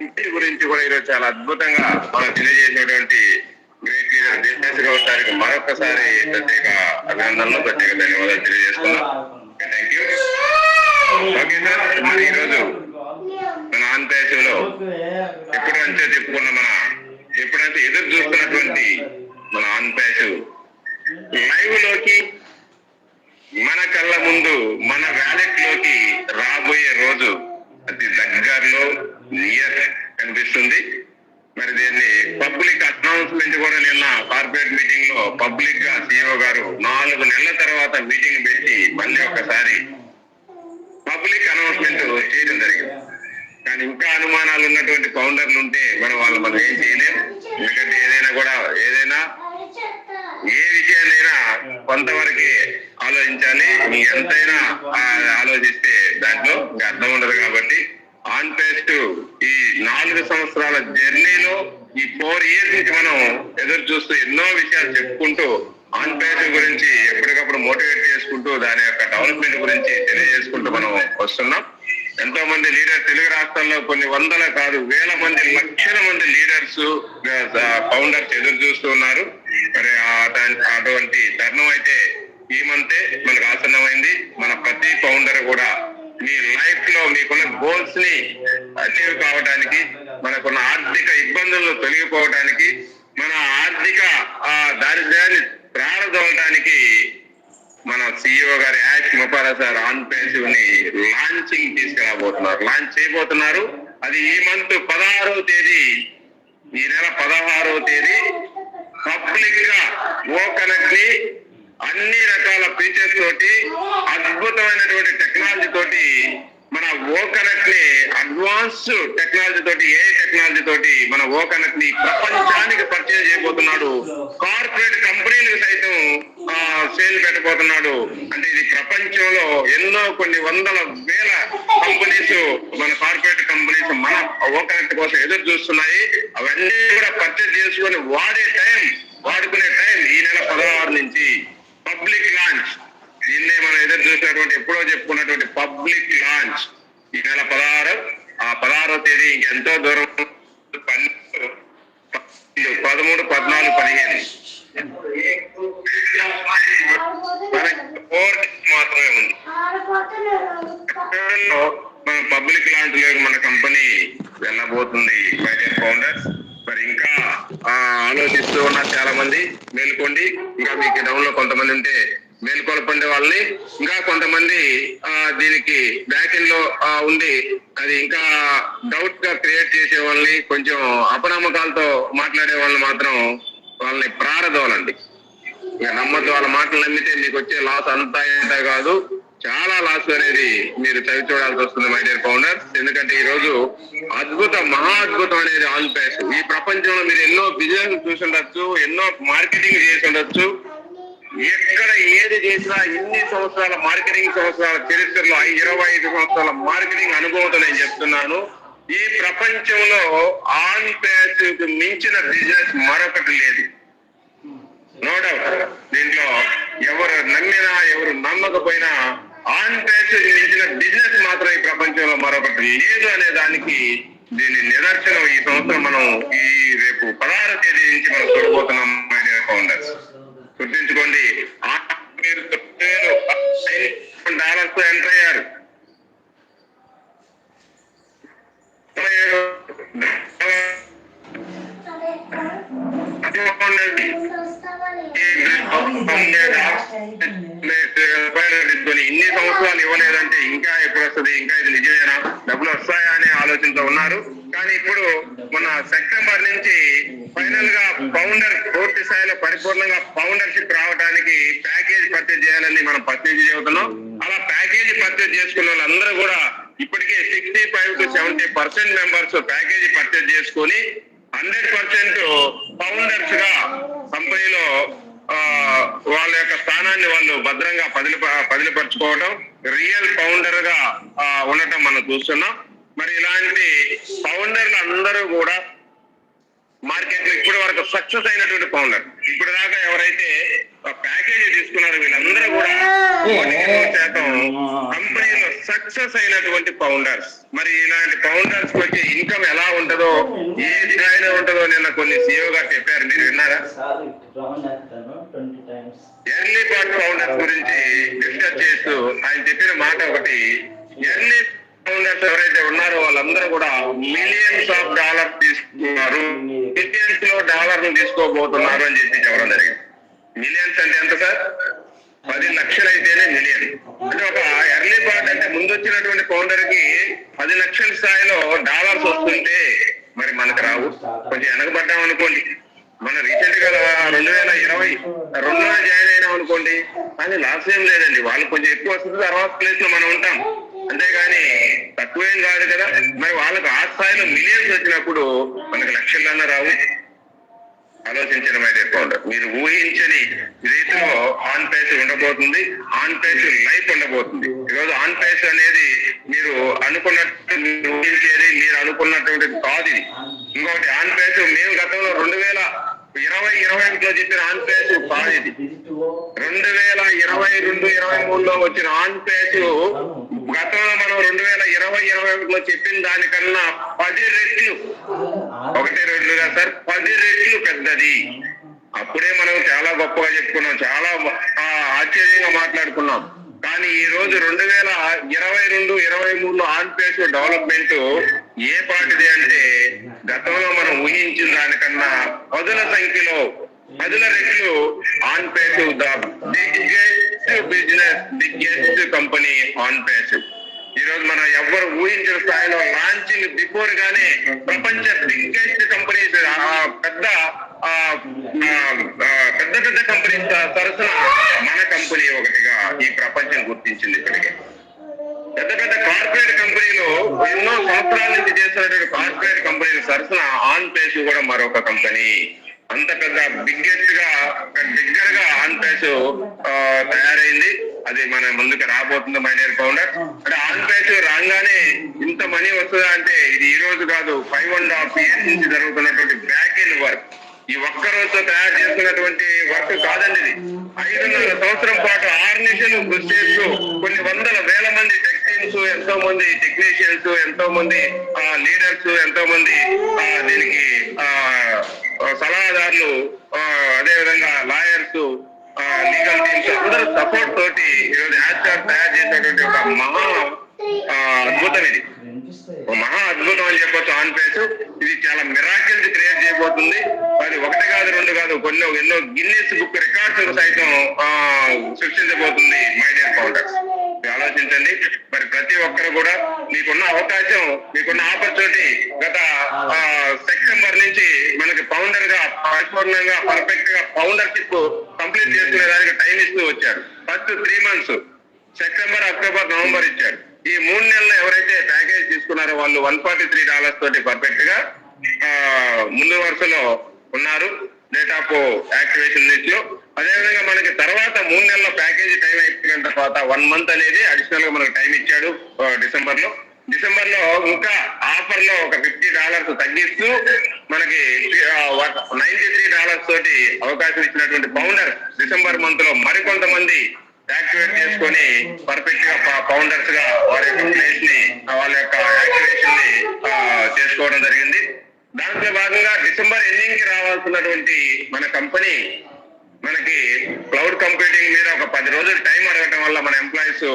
ఇంటి గురించి కూడా ఈరోజు చాలా అద్భుతంగా మనం తెలియజేసినటువంటి గ్రేట్ లీడర్ దేశేష్ గౌడ్ గారికి మరొకసారి ప్రత్యేక అభినందనలు, ప్రత్యేక ధన్యవాదాలు తెలియజేస్తున్నాం. Thank you. ఓకే సార్, మరి ఈరోజు మన ఆంధ్రప్రదేశ్లో ఎప్పుడంటే ఎప్పుడంటే ఎదురు చూస్తున్నటువంటి మన ఆంధ్రప్రదేశ్ లైవ్ లోకి మన కళ్ళ ముందు మన వ్యాలెట్ లోకి రాబోయే రోజు అతి దగ్గరలో నియర్ కనిపిస్తుంది. మరి దీన్ని పబ్లిక్ అనౌన్స్మెంట్ కూడా నిన్న కార్పొరేట్ మీటింగ్ లో పబ్లిక్ గా సిఇఓ గారు 4 నెలల తర్వాత మీటింగ్ పెట్టి మళ్ళీ ఒకసారి పబ్లిక్ అనౌన్స్మెంట్ చేయడం జరిగింది. కానీ ఇంకా అనుమానాలు ఉన్నటువంటి ఫౌండర్లు ఉంటే మనం ఏం చేయలేం. ఎందుకంటే ఏదైనా ఏ విషయాన్నైనా కొంతవరకే ఆలోచించాలి. ఎంతైనా ఆలోచిస్తే దాంట్లో అర్థం ఉండదు. కాబట్టి ఆన్ పేస్ట్ ఈ 4 సంవత్సరాల జర్నీలో ఈ 4 years నుంచి మనం ఎదురు చూస్తూ ఎన్నో విషయాలు చెప్పుకుంటూ ఆన్ పేస్ట్ గురించి ఎప్పటికప్పుడు మోటివేట్ చేసుకుంటూ దాని యొక్క డెవలప్మెంట్ గురించి తెలియజేసుకుంటూ మనం వస్తున్నాం. ఎంతో మంది లీడర్స్ తెలుగు రాష్ట్రాల్లో కొన్ని వందల కాదు వేల మంది, లక్షల మంది లీడర్స్, ఫౌండర్స్ ఎదురు చూస్తూ ఉన్నారు. మరి అటువంటి తరుణం అయితే ఈ మంతే మనకు ఆసన్నమైంది. మన ప్రతి ఫౌండర్ కూడా మీ లైఫ్ లో మీకున్న గోల్స్ ని అచీవ్ కావడానికి, మనకున్న ఆర్థిక ఇబ్బందులను తొలగిపోవడానికి, మన ఆర్థిక దారిద్ర్యాన్ని ప్రారంభవడానికి మన సిఇఓ గారి యాష్ ముపారా సార్ ఆన్ పేసివ్ ని లాంచింగ్ తీసుకురాబోతున్నారు, లాంచ్ చేయబోతున్నారు. అది ఈ మంత్ 16వ తేదీ, ఈ నెల 16వ తేదీ పబ్లిక్ గా ఓకనెక్ట్ ని అన్ని రకాల ఫీచర్స్ తోటి, అద్భుతమైనటువంటి టెక్నాలజీ తోటి, మన ఓకనెక్ట్ ని అడ్వాన్స్ టెక్నాలజీ తోటి, ఏ టెక్నాలజీ తోటి మన ఓకనెక్ట్ ని ప్రపంచానికి పరిచయం చేయబోతున్నాడు. కార్పొరేట్ కంపెనీలకు సైతం సేల్ పెట్టబోతున్నాడు. అంటే ఇది ప్రపంచంలో ఎన్నో కొన్ని వందల వేల కంపెనీస్, మన కార్పొరేట్ కంపెనీస్ మన ఓకనెక్ట్ కోసం ఎదురు చూస్తున్నాయి. అవన్నీ కూడా పర్చేజ్ చేసుకొని వాడుకునే టైం ఈ నెల 16 నుంచి పబ్లిక్ లాంచ్. దీన్నే మనం ఎదురు చూసినటువంటి ఎప్పుడో చెప్పుకున్నటువంటి పబ్లిక్ లాంచ్ ఈ నెల 16. ఆ 16వ తేదీ ఇంకెంతో దూరం, 13, 14, 15 మాత్రమే ఉంది. మన పబ్లిక్ లాంచ్ లో మన కంపెనీ వెళ్ళబోతుంది. ఫౌండర్స్ మరి ఇంకా ఆలోచిస్తూ ఉన్నారు చాలా మంది. మేల్కోండి. ఇంకా మీకు డౌన్ లో కొంతమంది ఉంటే మేల్కొల్పండి వాళ్ళని. ఇంకా కొంతమంది దీనికి బ్యాక్ ఎండ్ లో ఉండి అది ఇంకా డౌట్ గా క్రియేట్ చేసే వాళ్ళని, కొంచెం అపనమ్మకాలతో మాట్లాడే వాళ్ళని మాత్రం వాళ్ళని ప్రారదోలండి. ఇక నమ్మద్దు. వాళ్ళ మాటలు నమ్మితే మీకు వచ్చే లాస్ అంతా ఏంటో కాదు, చాలా లాస్ అనేది మీరు చవి చూడాల్సి వస్తుంది మై డియర్ ఫౌండర్స్. ఎందుకంటే ఈ రోజు మహా అద్భుతం అనేది ఆన్ పేస్. ఈ ప్రపంచంలో మీరు ఎన్నో బిజినెస్ చూసి ఉండొచ్చు, ఎన్నో మార్కెటింగ్ చేసి ఉండొచ్చు. ఎక్కడ ఏది చేసినా ఇన్ని సంవత్సరాల మార్కెటింగ్ సంవత్సరాల చరిత్రలో 25 సంవత్సరాల మార్కెటింగ్ అనుభవంతో నేను చెప్తున్నాను, ఈ ప్రపంచంలో ఆన్ పేస్ మించిన బిజినెస్ మరొకటి లేదు. No doubt. దీంట్లో ఎవరు నమ్మినా ఎవరు నమ్మకపోయినా ఆన్ పేస్ మించిన బిజినెస్ మాత్రం ఈ ప్రపంచంలో మరొకటి లేదు అనే దానికి దీని నిదర్శనం ఈ సంవత్సరం మనం రేపు 16వ తేదీ నుంచి మనం చూడబోతున్నాం మై డియర్ ఫౌండర్స్. గుర్తించుకోండి, మీరు $9 ఎంటర్ అయ్యారు. ఇన్ని సంవత్సరాలు ఇవ్వలేదంటే ఇంకా ఎప్పుడు వస్తుంది, ఇంకా ఇది నిజమేనా, డబ్బులు వస్తాయా అనే ఆలోచనతో ఉన్నారు. కానీ ఇప్పుడు మన సెప్టెంబర్ నుంచి ఫైనల్ గా ఫౌండర్ పూర్తి స్థాయిలో పరిపూర్ణంగా ఫౌండర్షిప్ రావడానికి ప్యాకేజ్ పర్చేజ్ చేయాలని మనం పర్చేజ్ చెబుతున్నాం. అలా ప్యాకేజీ పర్చేజ్ చేసుకున్న వాళ్ళందరూ కూడా ఇప్పటికే 65 to 70% మెంబర్స్ ప్యాకేజీ పర్చేజ్ చేసుకుని 100% ఫౌండర్స్ గా కంపెనీలో వాళ్ళ యొక్క స్థానాన్ని వాళ్ళు భద్రంగా పదిలిపరచుకోవడం, రియల్ ఫౌండర్ గా ఉండటం మనం చూస్తున్నాం. మరి ఇలాంటి ఫౌండర్లు అందరూ కూడా మార్కెట్ లో ఇప్పటి వరకు సక్సెస్ అయినటువంటి ఫౌండర్, ఇప్పుడు దాకా ఎవరైతే ప్యాకేజీ తీసుకున్నారు. వీళ్ళందరూ కూడా 100% కంపెనీలో సక్సెస్ అయినటువంటి ఫౌండర్స్. మరి ఇలాంటి ఫౌండర్స్ వచ్చే ఇన్కమ్ ఎలా ఉంటుందో, ఏ స్థాయిలో ఉంటుందో నిన్న కొన్ని CEO గారు చెప్పారు, మీరు విన్నారా? ఎర్లీ పార్ట్ ఫౌండర్స్ గురించి డిస్కస్ చేస్తూ ఆయన చెప్పిన మాట ఒకటి, ఎర్లీ ఫౌండర్స్ ఎవరైతే ఉన్నారో వాళ్ళందరూ కూడా మిలియన్స్ ఆఫ్ డాలర్స్ తీసుకున్నారు, మిలియన్స్ లో డాలర్లు తీసుకోబోతున్నారు అని చెప్పి చెప్పడం జరిగింది. మిలియన్స్ అంటే ఎంత సార్? 10 లక్షలు అయితేనే మిలియన్. అంటే ఒక ఎర్లీ పార్ట్ అంటే ముందు వచ్చినటువంటి ఫౌండర్ కి 10 లక్షల స్థాయిలో డాలర్స్ వస్తుంటే మరి మనకు రావు. కొంచెం వెనకబడ్డాం అనుకోండి, మన రీసెంట్ గా 2022లో జాయిన్ అయినాం అనుకోండి, కానీ లాస్ ఏం లేదండి. వాళ్ళు కొంచెం ఎక్కువ వస్తుంది, తర్వాత ప్లేస్ లో మనం ఉంటాం, అంతేగాని తక్కువేం కాదు కదా. మరి వాళ్ళకి ఆ స్థాయిలో మిలియన్స్ వచ్చినప్పుడు మనకి లక్షలన్నా రావు. ఆలోచించడం అయితే ఫౌండర్ మీరు ఊహించని రీతిలో ఆన్ పేస్ ఉండబోతుంది, ఆన్ పేస్ లైఫ్ ఉండబోతుంది. ఈరోజు ఆన్ పేస్ అనేది మీరు అనుకున్నట్టు, మీరు ఊహించేది, మీరు అనుకున్నటువంటి కాదు ఇది. ఇంకొకటి ఆన్ పేస్ మేము గతంలో 2020-21లో చెప్పిన ఆన్ పేస్ కాదు ఇది. 2022-23లో వచ్చిన ఆన్ పేస్ గతంలో మనం 2020-21లో చెప్పిన దానికన్నా 10 రెట్లు, 1-2గా సార్ 10 రెట్లు పెద్దది. అప్పుడే మనం చాలా గొప్పగా చెప్పుకున్నాం, చాలా ఆశ్చర్యంగా మాట్లాడుకున్నాం. కానీ ఈ రోజు 2022-23లో ఆన్ పేస్ డెవలప్మెంట్ ఏ పాటిది అంటే గతంలో మనం ఊహించిన దానికన్నా 10ల సంఖ్యలో 10 రెట్లు on pace the biggest business, biggest company on pace. ఈ రోజు మనం ఎవ్వరు ఊహించిన స్థాయిలో లాంచింగ్ బిఫోర్ గానే ప్రపంచ బిగ్గెస్ట్ కంపెనీస్, పెద్ద పెద్ద కంపెనీస్ తరఫున మన కంపెనీ ఒకటిగా ఈ ప్రపంచం గుర్తించింది. ఇప్పటికే పెద్ద కార్పొరేట్ కంపెనీలు, ఎన్నో సంవత్సరాల నుంచి చేస్తున్నటువంటి కార్పొరేట్ కంపెనీల తరఫున ఆన్ పేస్ కూడా మరొక కంపెనీ. అంత పెద్ద బిగ్గెస్ట్ గా ఆన్ పేస్ తయారైంది. అది మన ముందుకు రాబోతుంది మై డియర్ ఫౌండర్. అంటే ఆన్ పేస్ రాగానే ఇంత మనీ వస్తుందా అంటే ఇది ఈ రోజు కాదు, 5.5 years నుంచి జరుగుతున్నటువంటి బ్యాక్ ఎండ్ వర్క్. ఈ ఒక్క రోజుతో తయారు చేస్తున్నటువంటి వర్క్ కాదండి ఇది. 5.5 సంవత్సరం పాటు ఆర్గనైజేషన్ కృషి చేస్తూ కొన్ని వందల వేల మంది టెక్ టీమ్స్, ఎంతో మంది టెక్నీషియన్స్, ఎంతో మంది లీడర్స్, ఎంతో మంది దీనికి సలహాదారులు, అదే విధంగా లాయర్స్, లీగల్ టీమ్స్ అందరూ సపోర్ట్ తోటి ఈరోజు యాస్టార్ తయారు చేసేటువంటి ఒక మహా అద్భుతం. ఇది ఒక మహా అద్భుతం అని చెప్పొచ్చు ఆన్ పేస్. ఇది చాలా మిరాకిల్స్ క్రియేట్ చేయబోతుంది. అది 1 కాదు 2 కాదు, ఎన్నో గిన్నెస్ బుక్ రికార్డ్స్ సైతం సృష్టించబోతుంది మై డియర్ ఫౌండర్స్. ఆలోచించండి. మరి ప్రతి ఒక్కరు కూడా మీకున్న అవకాశం, మీకున్న ఆపర్చునిటీ గత సెప్టెంబర్ నుంచి మనకి ఫౌండర్ గా పరిపూర్ణంగా పర్ఫెక్ట్ గా ఫౌండర్షిప్ కంప్లీట్ చేసుకునే దానికి టైం ఇస్తూ వచ్చారు. First 3 months September, October, November ఇచ్చారు. ఈ 3 నెలలు ఎవరైతే ప్యాకేజ్ తీసుకున్నారో వాళ్ళు $143 తోటి పర్ఫెక్ట్ గా ముందు వరుసలో ఉన్నారు డేట్ ఆఫ్ యాక్టివేషన్ లిస్ట్ లో. అదేవిధంగా మనకి తర్వాత 3 నెలల ప్యాకేజీ టైం అయిపోయిన తర్వాత 1 month అనేది అడిషనల్ గా మనకు టైం ఇచ్చాడు డిసెంబర్ లో. ఇంకా ఆఫర్ లో ఒక $50 తగ్గిస్తూ మనకి $93 తోటి అవకాశం ఇచ్చినటువంటి ఫౌండర్ డిసెంబర్ మంత్ లో మరికొంతమంది యాక్టివేట్ చేసుకొని పర్ఫెక్ట్ గా ఫౌండర్స్ గా వారి యొక్క ప్లేస్ ని, వాళ్ళ యొక్క యాక్టివేషన్ ని చేసుకోవడం జరిగింది. దాంట్లో భాగంగా డిసెంబర్ ఎండింగ్ కి రావాల్సినటువంటి మన కంపెనీ మనకి క్లౌడ్ కంప్యూటింగ్ మీద ఒక 10 రోజులు టైం అడగటం వల్ల మన ఎంప్లాయీస్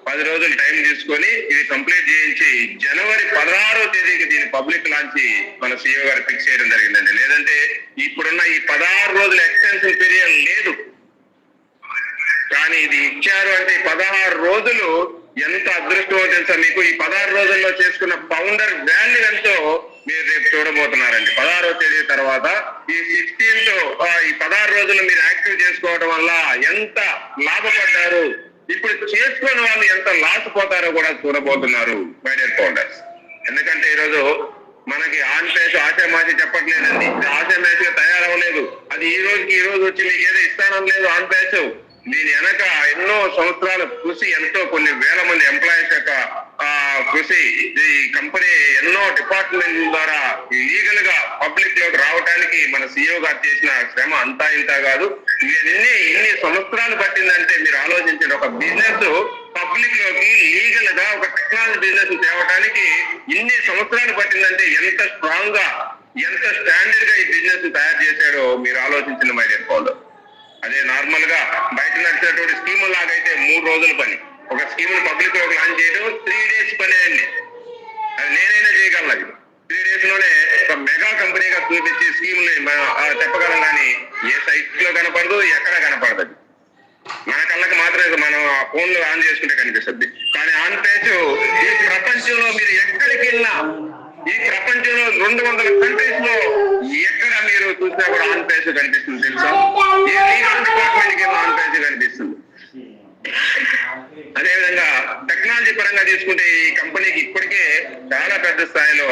10 రోజులు టైం తీసుకొని ఇది కంప్లీట్ చేయించి జనవరి 16వ తేదీకి దీని పబ్లిక్ లాంచ్ మన CEO గారు ఫిక్స్ చేయడం జరిగిందండి. లేదంటే ఇప్పుడున్న ఈ 16 రోజుల ఎక్స్టెన్షన్ పీరియడ్ లేదు, కానీ ఇది ఇచ్చారు. అంటే 16 రోజులు ఎంత అదృష్టమో తెలుసా మీకు. ఈ 16 రోజుల్లో చేసుకున్న ఫౌండర్ వాల్యూ ఎంతో మీరు రేపు చూడబోతున్నారండి. 16వ తేదీ తర్వాత ఈ 16th ఈ 16 రోజులు మీరు యాక్టివ్ చేసుకోవడం వల్ల ఎంత లాభపడ్డారు, ఇప్పుడు చేసుకున్న వాళ్ళు ఎంత లాస్ పోతారో కూడా చూడబోతున్నారు మై డియర్ ఫౌండర్స్. ఎందుకంటే ఈరోజు మనకి ఆన్ పేస్ ఆశామాషి చెప్పట్లేదండి, ఆశామాషిగా తయారవ్వలేదు. అది ఈ రోజు వచ్చి మీకు ఏదో ఇస్తానం లేదు ఆన్ పేస్. దీని వెనక ఎన్నో సంవత్సరాల కృషి, ఎంతో కొన్ని వేల మంది ఎంప్లాయీస్ యొక్క కృషి, ఈ కంపెనీ ఎన్నో డిపార్ట్మెంట్ ద్వారా లీగల్ గా పబ్లిక్ లోకి రావడానికి మన CEO గారు చేసిన శ్రమ అంతా ఇంత కాదు. ఇన్ని సంవత్సరాలు పట్టిందంటే మీరు ఆలోచించండి. ఒక బిజినెస్ పబ్లిక్ లోకి లీగల్ గా ఒక టెక్నాలజీ బిజినెస్ తేవడానికి ఇన్ని సంవత్సరాలు పట్టిందంటే ఎంత స్ట్రాంగ్ గా, ఎంత స్టాండర్డ్ గా ఈ బిజినెస్ తయారు చేశాడో మీరు ఆలోచించిన మై డియర్ ఫౌండర్. అదే నార్మల్ గా బయట నడిచినటువంటి స్కీమ్ లాగైతే 3 రోజుల పని. ఒక స్కీమ్ పబ్లిక్ లోకి లాంచ్ చేయడం 3 days పని అండి. అది నేనైనా చేయగలను. 3 days లోనే ఒక మెగా కంపెనీగా చూపించి స్కీమ్ ని చెప్పగలం, కానీ ఏ సైట్ లో కనపడదు, ఎక్కడ కనపడదు. మన కళ్ళకి మాత్రమే మనం ఆ ఫోన్ లో ఆన్ చేసుకుంటే కనిపిస్తుంది. కానీ ఆన్ పేజ్ ఈ ప్రపంచంలో మీరు ఎక్కడికి వెళ్ళినా, ఈ ప్రపంచంలో 200 కంట్రీస్ లో ఎక్కడ మీరు చూసినా కూడా ఆన్ పేజ్ కనిపిస్తుంది తెలుసా. ఏ లీగల్ డిపార్ట్మెంట్ కి ఆన్ పేజ్ కనిపిస్తుంది. అదేవిధంగా టెక్నాలజీ పరంగా తీసుకుంటే ఈ కంపెనీకి ఇప్పటికే చాలా పెద్ద స్థాయిలో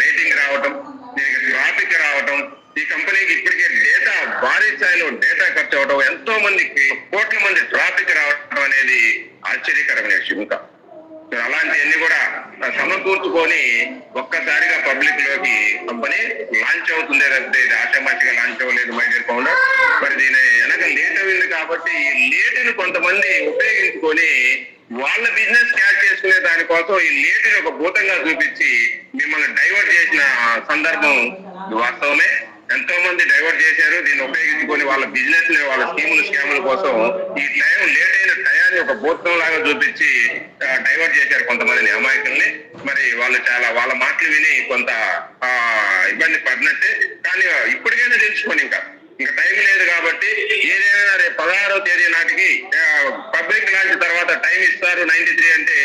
రేటింగ్ రావటం, దీనికి ట్రాఫిక్ రావటం, ఈ కంపెనీకి ఇప్పటికే డేటా భారీ స్థాయిలో డేటా ఖర్చు అవడం, ఎంతో మందికి కోట్ల మంది ట్రాఫిక్ రావడం అనేది ఆశ్చర్యకరమైన విషయం. ఇంకా అలాంటివన్నీ కూడా సమకూర్చుకొని ఒక్కసారిగా పబ్లిక్ లోకి కంపెనీ లాంచ్ అవుతుందే తప్పితే ఇది ఆశామాషిగా లాంచ్ అవ్వలేదు మై డియర్ ఫౌండర్. మరి దీని వెనక లేట్ అయింది కాబట్టి ఈ లేటును కొంతమంది ఉపయోగించుకొని వాళ్ళ బిజినెస్ క్యాచ్ చేసుకునే దానికోసం ఈ లేటుని ఒక భూతంగా చూపించి మిమ్మల్ని డైవర్ట్ చేసిన సందర్భం వాస్తవమే. ఎంతో మంది డైవర్ట్ చేశారు. దీన్ని ఉపయోగించుకొని వాళ్ళ బిజినెస్ ని, వాళ్ళ స్కీముల కోసం ఈ టైం లేట్ అయిన టయాన్ని ఒక భూతం లాగా చూపించి డైవర్ట్ చేశారు కొంతమందిని, అమాయకుల్ని. మరి వాళ్ళు చాలా వాళ్ళ మాటలు విని కొంత ఇబ్బంది పడినట్టే. కానీ ఇప్పటికైనా తెలుసుకొని ఇంకా టైం లేదు కాబట్టి ఏదైనా రేపు 16వ తేదీ నాటికి పబ్లిక్ లాంచ్ తర్వాత టైం ఇస్తారు 93 అంటే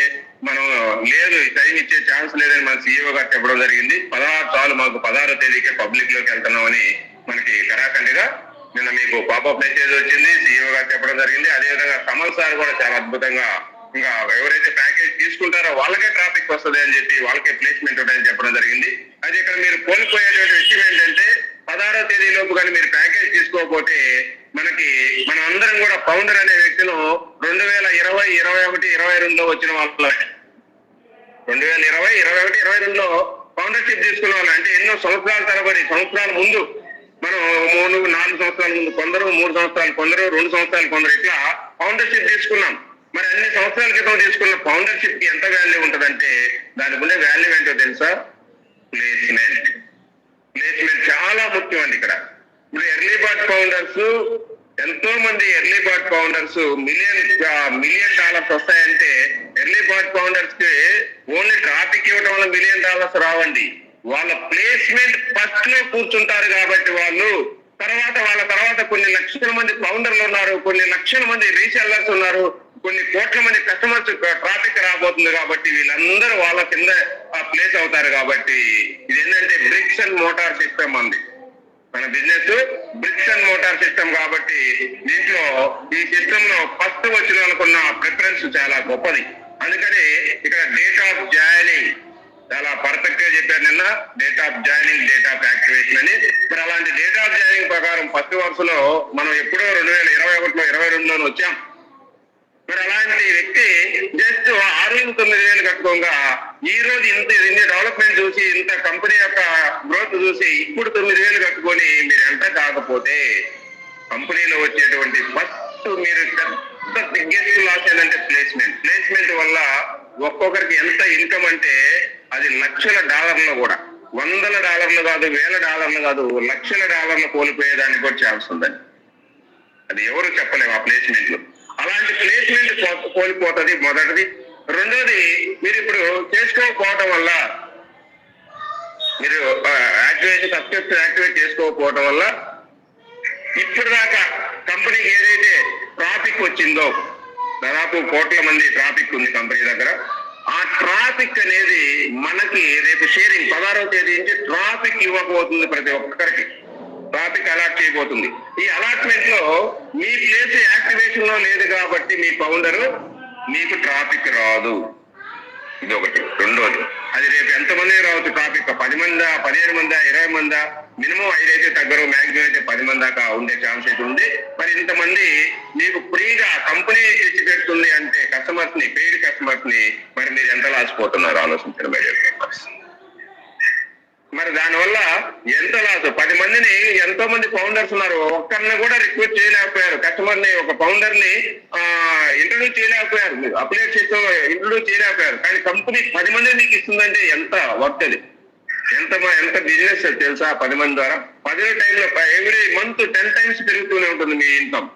మనం లేదు, టైం ఇచ్చే ఛాన్స్ లేదని మన CEO గారు చెప్పడం జరిగింది. 16 చాలు, మాకు 16వ తేదీకే పబ్లిక్ లోకి వెళ్తున్నామని మనకి కరాఖండిగా నిన్న మీకు పాపప్ మెసేజ్ వచ్చింది, CEO గారు చెప్పడం జరిగింది. అదేవిధంగా కమల్ సార్ కూడా చాలా అద్భుతంగా ఇంకా ఎవరైతే ప్యాకేజ్ తీసుకుంటారో వాళ్ళకే ట్రాఫిక్ వస్తుంది అని చెప్పి వాళ్ళకే ప్లేస్మెంట్ ఉంటాయని చెప్పడం జరిగింది. అది ఇక్కడ మీరు కోల్పోయేటువంటి విషయం ఏంటంటే 16వ తేదీ లోపు కానీ మీరు ప్యాకేజ్ తీసుకోకపోతే మనం అందరం కూడా ఫౌండర్ అనే వ్యక్తులు 2020, 21, 22లో వచ్చిన వాళ్ళ 2020, 21, 22లో ఫౌండర్షిప్ తీసుకున్న వాళ్ళు అంటే ఎన్నో సంవత్సరాల తరబడి, సంవత్సరాల ముందు మనం 3-4 సంవత్సరాల ముందు కొందరు, 3 సంవత్సరాలు కొందరు, 2 సంవత్సరాలు కొందరు, ఇట్లా ఫౌండర్షిప్ తీసుకున్నాం. మరి అన్ని సంవత్సరాల క్రితం తీసుకున్న ఫౌండర్షిప్ కి ఎంత వాల్యూ ఉంటుందంటే దానికి ఉండే వాల్యూ ఏంటో తెలుసా? ప్లేస్మెంట్ చాలా ముఖ్యం అండి. ఇక్కడ ఇప్పుడు ఎర్లీ బర్డ్ ఫౌండర్స్, ఎంతో మంది early bird founders million dollars వస్తాయంటే ఎర్లీ బర్డ్ ఫౌండర్స్ కి ఓన్లీ ట్రాఫిక్ ఇవ్వడం వల్ల $1 million రావండి. వాళ్ళ ప్లేస్మెంట్ ఫస్ట్ లో కూర్చుంటారు కాబట్టి వాళ్ళ తర్వాత కొన్ని లక్షల మంది ఫౌండర్లు ఉన్నారు, కొన్ని లక్షల మంది రీసెల్లర్స్ ఉన్నారు, కొన్ని కోట్ల మంది కస్టమర్స్ ట్రాఫిక్ రాబోతుంది కాబట్టి వీళ్ళందరూ వాళ్ళ కింద ప్లేస్ అవుతారు. కాబట్టి ఇది ఏంటంటే బ్రిక్స్ అండ్ మోటార్ సిస్టమ్ అంది మన business, bricks and motor system. కాబట్టి దీంట్లో ఈ సిస్టమ్ లో ఫస్ట్ వచ్చిన వాళ్ళకున్న ప్రిఫరెన్స్ చాలా గొప్పది. అందుకని ఇక్కడ డేట్ ఆఫ్ జాయినింగ్ చాలా పర్ఫెక్ట్ గా చెప్పారు నిన్న. Date of joining, date of activation అని. మరి అలాంటి డేట్ ఆఫ్ జాయినింగ్ ప్రకారం ఫస్ట్ వరుసలో మనం ఎప్పుడో 2021లో 22లోనే వచ్చాం. మరి అలాంటి వ్యక్తి జస్ట్ 6,9,000 కట్టుకోగా ఈ రోజు ఇన్ని డెవలప్మెంట్ చూసి, ఇంత కంపెనీ యొక్క గ్రోత్ చూసి ఇప్పుడు 9,000 కట్టుకొని మీరు ఎంత కాకపోతే కంపెనీలో వచ్చేటువంటి ఫస్ట్ మీరు పెద్ద బిగ్గెస్ట్ లాస్ ఏంటంటే ప్లేస్మెంట్ వల్ల ఒక్కొక్కరికి ఎంత ఇన్కమ్ అంటే అది లక్షల డాలర్లు కూడా, $100 కాదు, $1,000 కాదు, లక్షల డాలర్లు కోల్పోయేదానికి కూడా ఛాన్స్ ఉందని. అది ఎవరు చెప్పలేము ఆ ప్లేస్మెంట్ లో. అలాంటి ప్లేస్మెంట్ కోల్పోతుంది మొదటిది. రెండోది, మీరు ఇప్పుడు చేసుకోకపోవటం వల్ల, మీరు యాక్టివేట్ చేసుకోకపోవటం వల్ల ఇప్పుడు దాకా కంపెనీకి ఏదైతే ట్రాఫిక్ వచ్చిందో, దాదాపు కోట్ల మంది ట్రాఫిక్ ఉంది కంపెనీ దగ్గర. ఆ ట్రాఫిక్ అనేది మనకి రేపు షేరింగ్ 16వ తేదీ నుంచి ట్రాఫిక్ ఇవ్వకపోతుంది. ప్రతి ఒక్కరికి ట్రాఫిక్ అలాట్ చేయబోతుంది. ఈ అలాట్మెంట్ లో మీ ప్లేస్ యాక్టివేషన్ లో లేదు కాబట్టి మీ ఫౌండర్ మీకు ట్రాఫిక్ రాదు. ఇది ఒకటి. రెండోది, అది రేపు ఎంతమంది రావచ్చు టాపిక్, 10 మందా, 15 మందా, 20 మందా, మినిమం 5 అయితే తగ్గరు, మాక్సిమం అయితే 10 మంది దాకా ఉండే ఛాన్స్ అయితే ఉంది. మరి ఇంతమంది మీకు ఫ్రీగా కంపెనీ తెచ్చి పెడుతుంది అంటే కస్టమర్స్ ని, పెయిడ్ కస్టమర్స్ ని, మరి మీరు ఎంత లాసిపోతున్నారు ఆలోచించండి మై డియర్ ఫ్రెండ్స్. మరి దానివల్ల ఎంత లాస్. 10 మందిని, ఎంతో మంది ఫౌండర్స్ ఉన్నారు, ఒక్కరిని కూడా రిక్వెస్ట్ చేయలేకపోయారు. కస్టమర్ ని, ఒక ఫౌండర్ ని ఇంట్రడ్యూస్ చేయలేకపోయారు, అప్లైట్ సిస్టమ్ ఇంట్రడ్యూస్ చేయలేకపోయారు. కానీ కంపెనీ 10 మంది మీకు ఇస్తుందంటే ఎంత వర్త్ అది, ఎంత బిజినెస్ తెలుసా? 10 మంది ద్వారా 10 టైంలో ఎవ్రీ మంత్ 10 టైమ్స్ పెరుగుతూనే ఉంటుంది మీ ఇన్కమ్,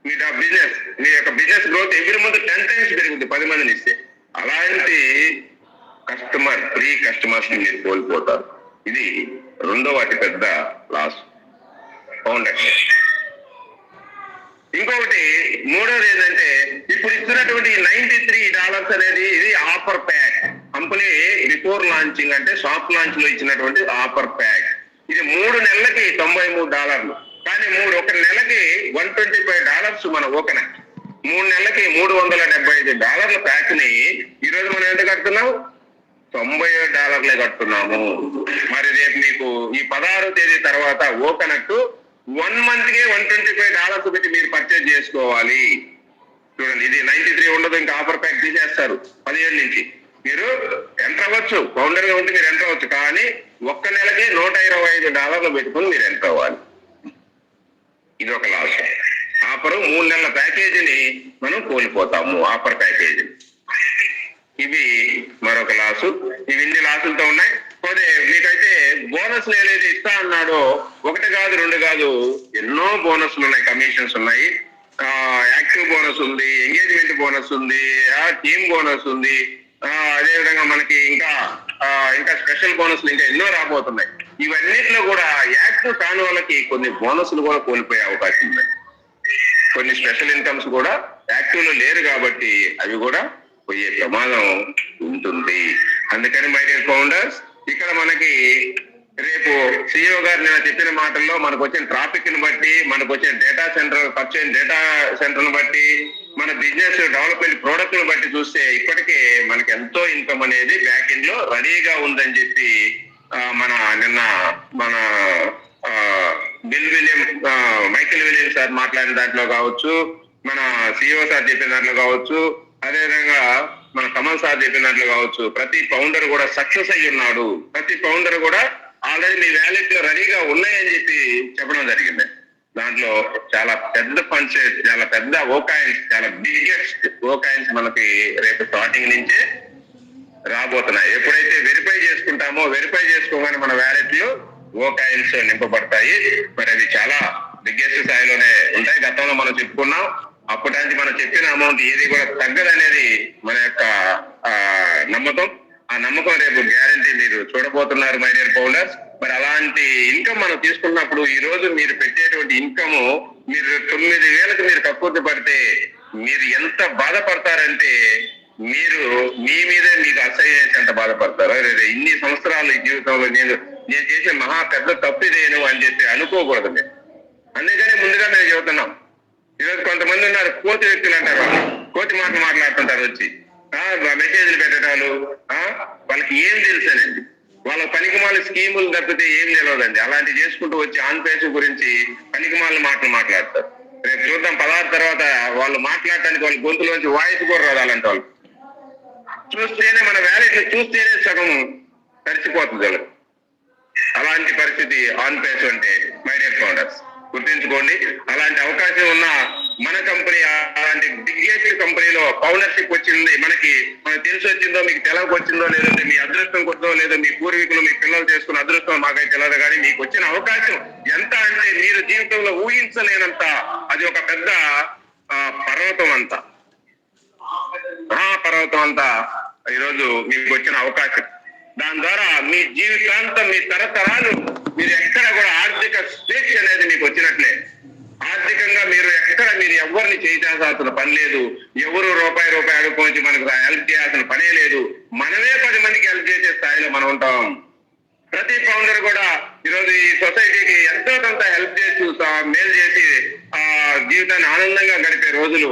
మీ బిజినెస్, మీ యొక్క business growth every month 10 times పెరుగుతుంది 10 మందిని ఇస్తే. అలాంటి కస్టమర్, ఫ్రీ కస్టమర్స్ ని మీరు కోల్పోతారు. ఇది రెండవ అతి పెద్ద లాస్ ఫౌండర్. ఇంకొకటి మూడోది ఏంటంటే, ఇప్పుడు ఇస్తున్నటువంటి $93 అనేది ఇది offer pack. Company before launching అంటే సాఫ్ట్ లాంచ్ లో ఇచ్చినటువంటి ఆఫర్ ప్యాక్. ఇది 3 నెలలకి $93. కానీ ఒక నెలకి $125 మన ఓపెన్. 3 నెలలకి $375 ప్యాక్ ని ఈరోజు మనం ఎంత కడుతున్నాం? $97 కడుతున్నాము. మరి రేపు మీకు ఈ 16వ తేదీ తర్వాత ఓపెనట్టు 1 మంత్ కే $125 పెట్టి మీరు పర్చేజ్ చేసుకోవాలి. చూడండి, ఇది 93 ఉండదు, ఇంకా ఆఫర్ ప్యాక్ తీసేస్తారు 17 నుంచి. మీరు ఎంటర్ అవ్వచ్చు, ఫౌండర్ గా ఉంటే మీరు ఎంటర్ అవ్వచ్చు, కానీ ఒక్క నెలకి $125 పెట్టుకుని మీరు ఎంటర్ అవ్వాలి. ఇది ఒక లాస్. ఆఫర్ 3 నెలల ప్యాకేజీని మనం కోల్పోతాము, ఆఫర్ ప్యాకేజీ. ఇవి మరొక లాసు. ఇవి ఇన్ని లాసులతో ఉన్నాయి. పోతే మీకైతే బోనస్లు ఏదైతే ఇస్తా అన్నాడో, 1 కాదు 2 కాదు, ఎన్నో బోనస్లు ఉన్నాయి, కమిషన్స్ ఉన్నాయి, యాక్టివ్ బోనస్ ఉంది, ఎంగేజ్మెంట్ బోనస్ ఉంది, టీమ్ బోనస్ ఉంది, అదే విధంగా మనకి ఇంకా స్పెషల్ బోనస్లు ఇంకా ఎన్నో రాబోతున్నాయి. ఇవన్నిట్లో కూడా యాక్టివ్ కాని వాళ్ళకి కొన్ని బోనస్లు కూడా కోల్పోయే అవకాశం ఉంది. కొన్ని స్పెషల్ ఇన్కమ్స్ కూడా యాక్టివ్ లో లేరు కాబట్టి అవి కూడా పోయే ప్రమాదం ఉంటుంది. అందుకని మై డియర్ ఫౌండర్స్, ఇక్కడ మనకి రేపు సిఇఓ గారు నేను చెప్పిన మాటల్లో మనకు వచ్చిన ట్రాఫిక్ ని బట్టి, మనకు వచ్చిన డేటా సెంటర్, ఖర్చు అయిన డేటా సెంటర్ ని బట్టి, మన బిజినెస్ డెవలప్మెంట్ ప్రోడక్ట్ ని బట్టి చూస్తే ఇప్పటికే మనకి ఎంతో ఇన్కమ్ అనేది బ్యాక్ ఎండ్ లో రెడీగా ఉందని చెప్పి నిన్న మన మైకిల్ విలియం సార్ మాట్లాడిన దాంట్లో కావచ్చు, మన సిఇఓ సార్ చెప్పిన దాంట్లో కావచ్చు, అదేవిధంగా మన కమల్ సార్ చెప్పిన దాంట్లో కావచ్చు, ప్రతి ఫౌండర్ కూడా సక్సెస్ అయ్యి ఉన్నాడు. ప్రతి ఫౌండర్ కూడా ఆల్రెడీ మీ వ్యాలెట్ లో రెడీగా ఉన్నాయని చెప్పి చెప్పడం జరిగింది. దాంట్లో చాలా పెద్ద ఫండ్స్, చాలా పెద్ద ఓకాయిన్స్, చాలా బిగ్గెస్ట్ ఓకాయిన్స్ మనకి రేపు స్టార్టింగ్ నుంచే రాబోతున్నాయి. ఎప్పుడైతే వెరిఫై చేసుకుంటామో, వెరిఫై చేసుకోగానే మన వ్యాలెట్ లో ఓకాయిన్స్ నింపబడతాయి. మరి అవి చాలా బిగ్గెస్ట్ స్థాయిలోనే ఉంటాయి. గతంలో మనం చెప్పుకున్నాం, అప్పటి నుంచి మనం చెప్పిన అమౌంట్ ఏది కూడా తగ్గదనేది మన యొక్క నమ్మకం. ఆ నమ్మకం రేపు గ్యారంటీ మీరు చూడబోతున్నారు మై డియర్ ఫౌండర్స్. మరి అలాంటి ఇన్కమ్ మనం తీసుకున్నప్పుడు, ఈ రోజు మీరు పెట్టేటువంటి ఇన్కమ్ మీరు 9,000కి మీరు కక్కుర్తి పడితే మీరు ఎంత బాధపడతారంటే, మీరు మీ మీదే మీకు అసహ్యంత బాధపడతారు. ఇన్ని సంవత్సరాలు జీవితంలో నేను చేసే మహా పెద్ద తప్పిదేను అని చెప్పి అనుకోకూడదు మీరు. అందుకని ముందుగా మేము చెబుతున్నాం. ఈరోజు కొంతమంది ఉన్నారు, కోతి వ్యక్తులు అంటారు, కోతి మాటలు మాట్లాడుతుంటారు, వచ్చి మెసేజ్లు పెట్టడాలు. వాళ్ళకి ఏం తెలుసనండి, వాళ్ళ పనికిమాల స్కీములు తప్పితే ఏం తెలియదండి. అలాంటి చేసుకుంటూ వచ్చి ఆన్ పేజ్ గురించి పనికిమాల మాటలు మాట్లాడతారు. రేపు చూద్దాం 16 తర్వాత వాళ్ళు మాట్లాడటానికి వాళ్ళ గొంతులోంచి వాయిస్ కూడా రాదు. అలాంటి వాళ్ళు చూస్తేనే, మన వ్యాలెట్ చూస్తేనే సగం తడిచిపోతుంది వాళ్ళకి. అలాంటి పరిస్థితి ఆన్ పేజ్ అంటే మై డియర్ ఫౌండర్స్ గుర్తించుకోండి. అలాంటి అవకాశం ఉన్న మన కంపెనీ, అలాంటి బిగ్గెస్ట్ కంపెనీలో ఫౌండర్షిప్ వచ్చింది, మనకి తెలిసి వచ్చిందో, మీకు తెలవకు వచ్చిందో లేదంటే మీ అదృష్టం కొద్దో లేదో మీ పూర్వీకులు మీ పిల్లలు చేసుకున్న అదృష్టం మాకైతే తెలియదు. కానీ మీకు వచ్చిన అవకాశం ఎంత అంటే మీరు జీవితంలో ఊహించలేనంత, అది ఒక పెద్ద పర్వతం అంతా, మహాపర్వతం అంతా ఈరోజు మీకు వచ్చిన అవకాశం. దాని ద్వారా మీ జీవితాంతం, మీ తరతరాలు మీరు ఎక్కడ కూడా ఆర్థిక స్వేచ్ఛ అనేది మీకు వచ్చినట్లే. ఆర్థికంగా మీరు ఎవరిని చేయాల్సిన పని లేదు. ఎవరు రూపాయి అడుక్కోవచ్చు మనకు హెల్ప్ చేయాల్సిన పనే లేదు. మనమే 10 మందికి హెల్ప్ చేసే స్థాయిలో మనం ఉంటాం. ప్రతి ఫౌండర్ కూడా ఈరోజు ఈ సొసైటీకి ఎంతో కొంత హెల్ప్ చేసి, మేలు చేసి జీవితాన్ని ఆనందంగా గడిపే రోజులు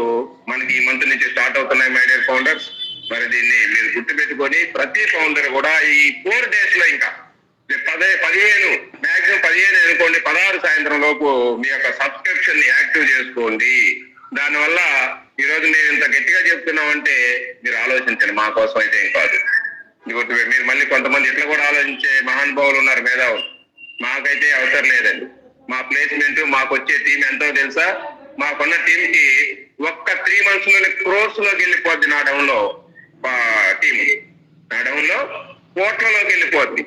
మనకి ఈ మంత్ నుంచి స్టార్ట్ అవుతున్నాయి మై డియర్ ఫౌండర్స్. మరి దీన్ని మీరు గుర్తుపెట్టుకొని ప్రతి ఫౌండర్ కూడా ఈ 4 days లో ఇంకా 15 మాక్సిమం 15 అనుకోండి, 16 సాయంత్రం లోపు మీ యొక్క సబ్స్క్రిప్షన్ ని యాక్టివ్ చేసుకోండి. దానివల్ల ఈ రోజు మేము ఇంత గట్టిగా చెప్తున్నామంటే మీరు ఆలోచించండి, మా కోసం అయితే ఏం కాదు. మీరు మళ్ళీ కొంతమంది ఇట్లా కూడా ఆలోచించే మహానుభావులు ఉన్నారు, మేధావులు. మాకైతే అవసరం లేదండి. మా ప్లేస్మెంట్ మాకు వచ్చే టీం ఎంతో తెలుసా? మాకున్న టీం కి ఒక్క 3 months లోనే క్రోర్స్ లోకి వెళ్ళిపోద్ది. నా డౌన్ లో టీం కోట్లలోకి వెళ్ళిపోద్ది.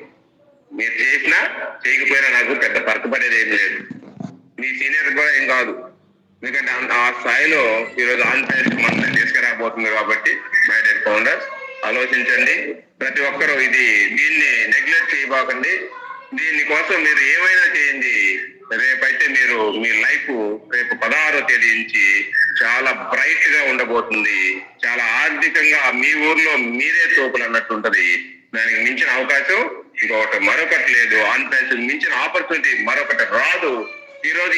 మీరు చేసినా చేయకపోయినా నాకు పెద్ద ఫరక పడేది ఏం లేదు. మీ సీనియర్ కూడా ఏం కాదు, ఎందుకంటే ఆ స్థాయిలో ఈరోజు ఆంధ్రప్రదేశ్ మనం తీసుకురాబోతుంది. కాబట్టి మై డియర్ ఫౌండర్స్, ఆలోచించండి. ప్రతి ఒక్కరూ దీన్ని నెగ్లెక్ట్ చేయబాకండి. దీనికోసం మీరు ఏమైనా చేయండి. రేపైతే మీరు మీ లైఫ్ రేపు 16వ తేదీ నుంచి చాలా బ్రైట్ గా ఉండబోతుంది. చాలా ఆర్థికంగా మీ ఊర్లో మీరే తోపులు అన్నట్టు ఉంటది. దానికి మించిన అవకాశం మరొకటి లేదు. ఆంధ్రప్రదేశ్ మించిన ఆపర్చునిటీ మరొకటి రాదు. ఈ రోజు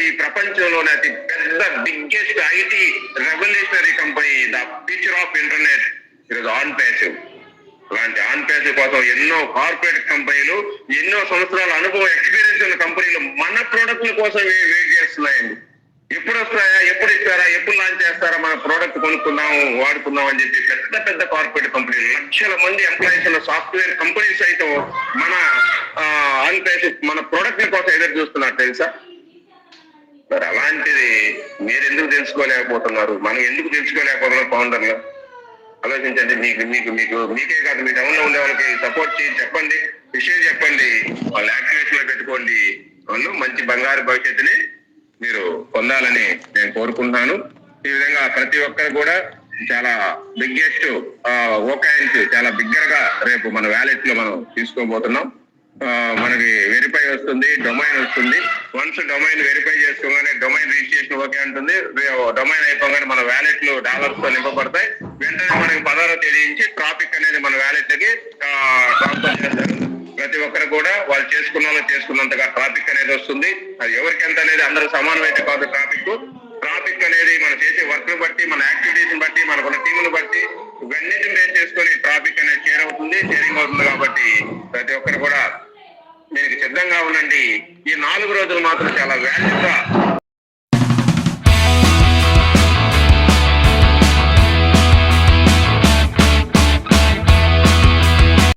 ఈ ప్రపంచంలోనే అతి పెద్ద biggest IT revolutionary company, the future of internet ఈరోజు ఆన్పేసివ్. అలాంటి ఆన్పేసివ్ కోసం ఎన్నో కార్పొరేట్ కంపెనీలు, ఎన్నో సంవత్సరాల అనుభవం ఎక్స్పీరియన్స్ ఉన్న కంపెనీలు మన ప్రోడక్ట్ల కోసం వెయిట్ చేస్తున్నాయండి. ఎప్పుడు వస్తాయా, ఎప్పుడు ఇస్తారా, ఎప్పుడు లాంచ్ చేస్తారా, మన ప్రోడక్ట్ కొనుక్కుందాం, వాడుకుందాం అని చెప్పి పెద్ద పెద్ద కార్పొరేట్ కంపెనీలు, లక్షల మంది ఎంప్లాయీస్ ఉన్న సాఫ్ట్వేర్ కంపెనీస్ సైతం మన ఆన్పేసివ్ మన ప్రోడక్ట్ల కోసం ఎదురు చూస్తున్నారు తెలుసా? మరి అలాంటిది మీరు ఎందుకు తెలుసుకోలేకపోతున్నారు? మనం ఎందుకు తెలుసుకోలేకపోతున్నాం? ఫౌండర్లు ఆలోచించండి. మీకే కాదు, మీ టౌన్ లో ఉండే వాళ్ళకి సపోర్ట్ చేసి చెప్పండి, విషయం చెప్పండి, వాళ్ళు యాక్టివేషన్ లో పెట్టుకోండి. వాళ్ళు మంచి బంగారు భవిష్యత్తుని మీరు పొందాలని నేను కోరుకుంటున్నాను. ఈ విధంగా ప్రతి ఒక్కరు కూడా చాలా బిగ్గెస్ట్ ఓకాయిన్స్ చాలా బిగ్గర్ గా రేపు మన వ్యాలెట్ లో మనం తీసుకోబోతున్నాం. మనకి వెరిఫై వస్తుంది, డొమైన్ వస్తుంది. వన్స్ డొమైన్ వెరిఫై చేసుకోగానే డొమైన్ రిజిస్ట్రేషన్ ఓకే ఉంటుంది. డొమైన్ అయిపోగానే మన వ్యాలెట్ లో డాలర్స్ తో నింపబడతాయి. వెంటనే మనకి 16వ తేదీ నుంచి ట్రాఫిక్ అనేది మన వ్యాలెట్ లకి ట్రాన్స్ఫర్ చేస్తారు. ప్రతి ఒక్కరు కూడా వాళ్ళు చేసుకున్నంతగా ట్రాఫిక్ అనేది వస్తుంది. అది ఎవరికి ఎంత అనేది అందరూ సమానం అయితే కాదు. ట్రాఫిక్ అనేది మనం చేసే వర్క్ ను బట్టి, మన యాక్టివిటీస్ బట్టి, మనకున్న టీమును బట్టి ఇవన్నిటిని బేస్ చేసుకొని ట్రాఫిక్ అనేది షేరింగ్ అవుతుంది. కాబట్టి ప్రతి ఒక్కరు కూడా దీనికి సిద్ధంగా ఉండండి. ఈ 4 రోజులు మాత్రం చాలా వాల్యూగా